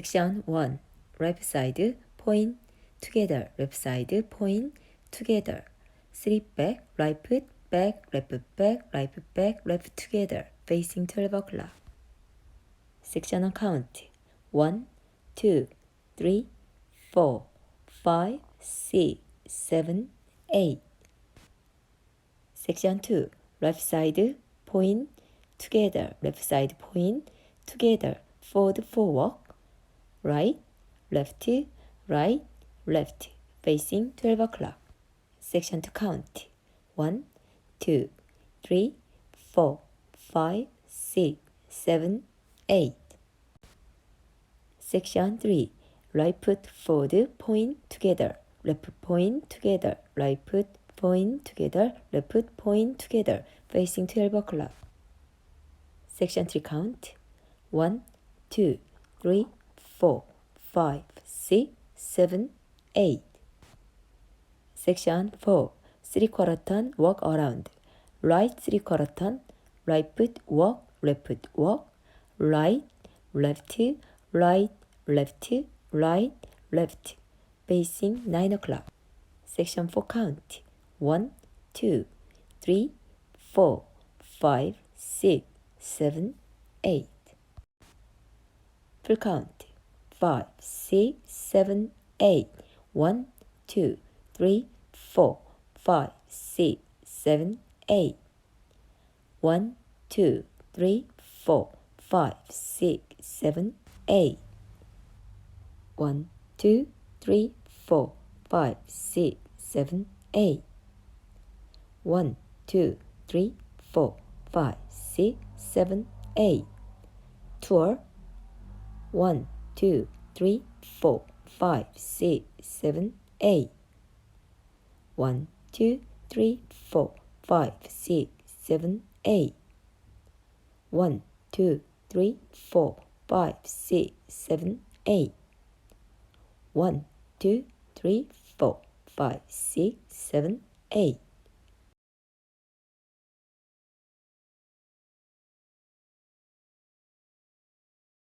Section 1. Left side, point, together. Left side, point, together. 3 back, right foot, back, left back, right foot back, left together. Facing 12 o'clock. Section on count. 1, 2, 3, 4, 5, 6, 7, 8. Section 2. Left side, point, together. Left side, point, together. Forward. Right, left, right, left. Facing 12 o'clock. Section to count. 1, 2, 3, 4, 5, 6, 7, 8. Section 3. Right foot forward, point together. Left foot point together. Right foot point together. Left foot point together. Facing 12 o'clock. Section 3 count. 1, 2, 3, 4, 5, 6, 7, 8. Section 4. 3/4 turn, walk around. Right 3/4 turn, right foot walk, left foot walk, right, left, right, left, right, left. Facing 9 o'clock. Section 4 count. 1, 2, 3, 4, 5, 6, 7, 8. Full count. 5, 6, 7, 8. 1, 2, 3, 4, 5, 6, 7, 8. 1, 2, 3, 4, 5, 6, 7, 8. 1, 2, 3, 4, 5, 6, 7, 8. 1, 2, 3, 4, 5, 6, 7, 8. Tour. 1, 2, 3, 4, 5, 6, 7, 8. 1, 2, 3, 4, 5, 6, 7, 8. 1, 2, 3, 4, 5, 6, 7, 8. 1, 2, 3, 4, 5, 6, 7, 8.